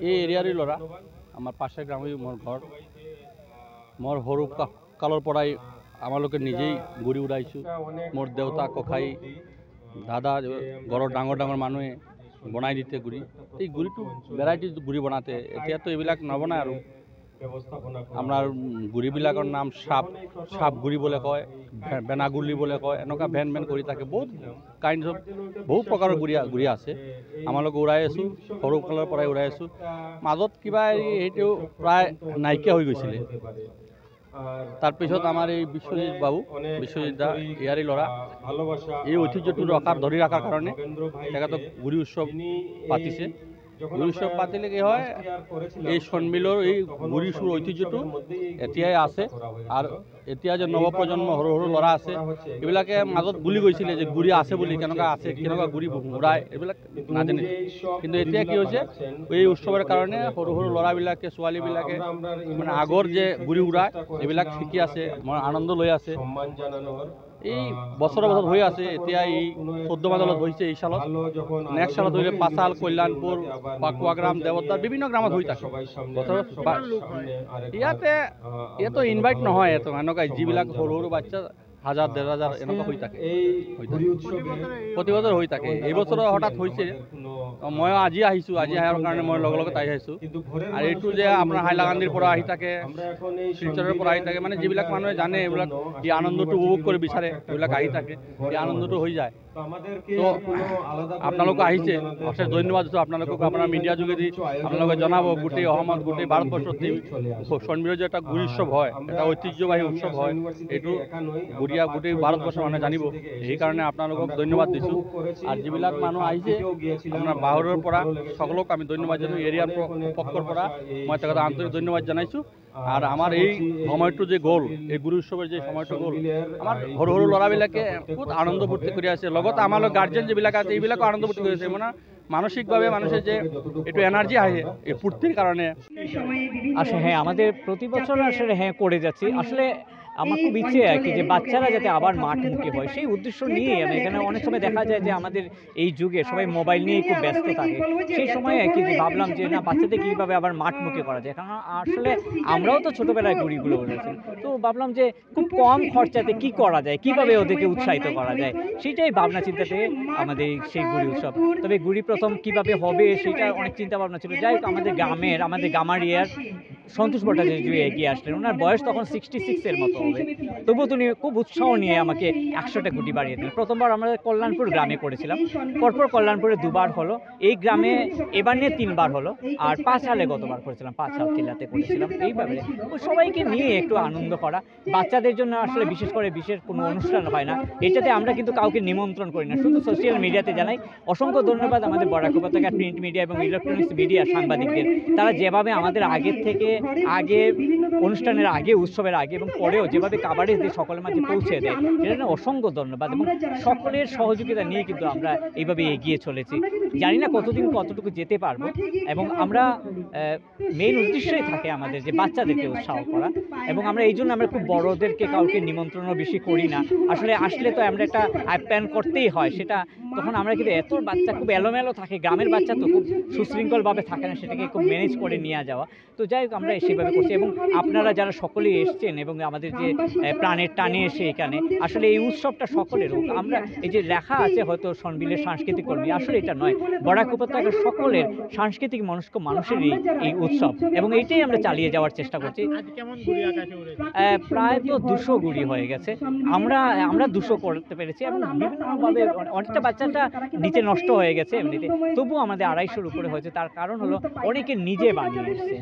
এই এরিয়ারই ল'ৰা আমাৰ পাশে গ্ৰামে মোৰ ঘৰ মোৰ সৰু কালৰ পৰাই আমালোকে নিজেই গুড়ি উড়াইছোঁ মোৰ দেউতা ককাই দাদা ঘৰৰ ডাঙৰ ডাঙৰ মানুহে বনাই দিতে গুড়ি এই গুড়িটো ভেৰাইটি গুড়ি বনাতে এতিয়াতো এইবিলাক নবনায় আৰু আমাৰ গুড়িবিলাকৰ নাম সাপ গুড়ি বুলি কয় বেনাগুড়ি বুলি কয় এনেকুৱা ভেন ভেন কৰি থাকে বহুত কাইণ্ড অফ বহু প্ৰকাৰৰ গুড়ি আছে আমালোকে উৰাই আছোঁ সৰু কালৰ পৰাই উৰাই আছোঁ মাজত কিবা এইটো প্ৰায় নাইকিয়া হৈ গৈছিলে তাৰপিছত আমাৰ এই বিশ্বজিৎ বাবু বিশ্বজিৎ দা ইয়াৰে ল'ৰা এই ঐতিহ্যটো ধৰি ৰখাৰ কাৰণে তেখেতক গুড়ি উৎসৱ পাতিছে গুড়ি উৎসৱ পাতিলে কি হয় এই চনবিলৰ এই গুড়ি চুৰ ঐতিহ্যটো এতিয়াই আছে আৰু এতিয়া যে নৱপ্ৰজন্ম সৰু সৰু ল'ৰা আছে এইবিলাকে মাজত ভুলি গৈছিলে যে গুড়ি আছে বুলি কেনেকুৱা আছে কেনেকুৱা গুড়ি উৰাই এইবিলাক নাজানে কিন্তু এতিয়া কি হৈছে এই উৎসৱৰ কাৰণে সৰু সৰু ল'ৰাবিলাকে ছোৱালীবিলাকে মানে আগৰ যে গুড়ি উৰাই এইবিলাক শিকি আছে মই আনন্দ লৈ আছে এই বছৰ হৈ আছে এতিয়া এই 14 মাদলত হৈছে এই সালত নেক্সট সালত হইলে পাছাল কল্যাণপুৰ পাকুৱাগ্ৰাম দেৱতাৰ বিভিন্ন গ্ৰামত হৈ থাকে ইয়াতে ইনভাইট নহয় এত এনেকুৱা যিবিলাক সৰু সৰু বাচ্চা 1000-1500 এনেকুৱা হৈ থাকে প্ৰতি বছৰ হৈ থাকে এই বছৰ হঠাৎ হৈছে মই আজি আহিছোঁ আজি অহাৰ কাৰণে মই লগে লগে তাই আহিছোঁ আৰু এইটো যে আপোনাৰ হাইলাকান্দিৰ পৰা আহি থাকে শিলচৰৰ পৰা আহি থাকে মানে যিবিলাক মানুহে জানে এইবিলাক এই আনন্দটো উপভোগ কৰি বিচাৰে এইবিলাক আহি থাকে এই আনন্দটো হৈ যায় তো আপোনালোক আহিছে অশেষ ধন্যবাদ দিছোঁ আপোনালোকক আপোনাৰ মিডিয়া যোগেদি আপোনালোকে জনাব গোটেই অসমত গোটেই ভাৰতবৰ্ষত চনবিলৰ যে এটা গুড়ি উৎসৱ হয় এটা ঐতিহ্যবাহী উৎসৱ হয় এইটো গুড়িয়া গোটেই ভাৰতবৰ্ষৰ মানুহে জানিব সেইকাৰণে আপোনালোকক ধন্যবাদ দিছোঁ আৰু যিবিলাক মানুহ আহিছে আপোনাৰ বাহিৰৰ পৰা সকলোক আমি ধন্যবাদ জনাইছোঁ এৰিয়াৰ পক্ষৰ পৰা মই তেখেতক আন্তৰিক ধন্যবাদ জনাইছোঁ আৰু আমাৰ এই সময়টো যে গ'ল এই গুড়ি উৎসৱৰ যে সময়টো গ'ল আমাৰ সৰু সৰু ল'ৰাবিলাকে বহুত আনন্দ ফূৰ্তি কৰি আছে লগত আমাৰ গাৰ্জেন যিবিলাক আছে এইবিলাকো আনন্দ ফূৰ্তি কৰি আছে মানে মানসিকভাবে মানুষের যে একটু এনার্জি আহে এই ফুর্তির কারণে আসলে হ্যাঁ আমাদের প্রতি বছর আসলে হ্যাঁ করে যাচ্ছি আসলে আমার খুব ইচ্ছে আর কি যে বাচ্চারা যাতে আবার মাঠমুখী হয় সেই উদ্দেশ্য নিয়ে আমি এখানে অনেক সময় দেখা যায় যে আমাদের এই যুগে সবাই মোবাইল নিয়ে খুব ব্যস্ত থাকে সেই সময় আর কি যে ভাবলাম যে না বাচ্চাদের কীভাবে আবার মাঠমুখী করা যায় কারণ আসলে আমরাও তো ছোটোবেলায় গুড়িগুলো উড়েছি তো ভাবলাম যে খুব কম খরচাতে কি করা যায় কিভাবে ওদেরকে উৎসাহিত করা যায় সেটাই ভাবনা চিন্তাতে আমাদের সেই গুড়ি উৎসব তবে গুড়ি প্রথম কিভাবে হবে সেটা অনেক চিন্তা ভাবনা ছিল যাই হোক আমাদের গামারিয়ার সন্তোষ ভট্টাচার্য এগিয়ে আসলেন ওনার বয়স তখন 66 মতো হবে তবুও তিনি খুব উৎসাহ নিয়ে আমাকে 100টা গুটি বাড়িয়ে দিলেন প্রথমবার আমরা কল্যাণপুর গ্রামে করেছিলাম পরপর কল্যাণপুরে 2বার হলো এই গ্রামে এবার নিয়ে 3বার হলো আর 5 সালে গতবার করেছিলাম 5 সাল টিলাতে করেছিলাম এইভাবে সবাইকে নিয়ে একটু আনন্দ করা বাচ্চাদের জন্য আসলে বিশেষ কোনো অনুষ্ঠান হয় না এটাতে আমরা কিন্তু কাউকে নিমন্ত্রণ করি না শুধু সোশ্যাল মিডিয়াতে জানাই অসংখ্য ধন্যবাদ আমাদের বরাক উপত্যকা প্রিন্ট মিডিয়া এবং ইলেকট্রনিক্স মিডিয়া সাংবাদিকদের তারা যেভাবে আমাদের আগের থেকে আগে অনুষ্ঠানের আগে উৎসবের আগে এবং পরেও যেভাবে কাভারেজ দিয়ে সকলের মাঝে পৌঁছে দেয় সেটা অসংখ্য ধন্যবাদ এবং সকলের সহযোগিতা নিয়ে কিন্তু আমরা এইভাবে এগিয়ে চলেছি জানি না কতটুকু যেতে পারবো এবং আমরা মেইন উদ্দেশ্যই থাকে আমাদের যে বাচ্চাদেরকে উৎসাহ করা এবং আমরা এই জন্য আমরা খুব বড়োদেরকে কাউকে নিমন্ত্রণও বেশি করি না আসলে তো আমরা একটা আপ্যায়ন করতেই হয় সেটা তখন আমরা কিন্তু এত বাচ্চা খুব এলোমেলো থাকে গ্রামের বাচ্চা তো খুব সুশৃঙ্খলভাবে থাকে না সেটাকে খুব ম্যানেজ করে নিয়ে যাওয়া তো যাই হোক আমরা সেভাবে করছি এবং আপনারা যারা সকলেই এসছেন এবং আমাদের যে প্রাণের টানে এসে এখানে আসলে এই উৎসবটা সকলের হোক আমরা এই যে লেখা আছে হয়তো সনবিলের সাংস্কৃতিক কর্মী আসলে এটা নয় বরাক উপত্যকার সকলের সাংস্কৃতিক মনস্ক মানুষেরই এই উৎসব এবং এইটাই আমরা চালিয়ে যাওয়ার চেষ্টা করছি প্রায় তো 200 গুড়ি হয়ে গেছে আমরা 200 করতে পেরেছি এবং বিভিন্নভাবে অনেকটা বাচ্চাটা নিচে নষ্ট হয়ে গেছে এমনিতে তবুও আমাদের 250-র উপরে হয়েছে তার কারণ হলো অনেকে নিজে বানিয়ে এসছে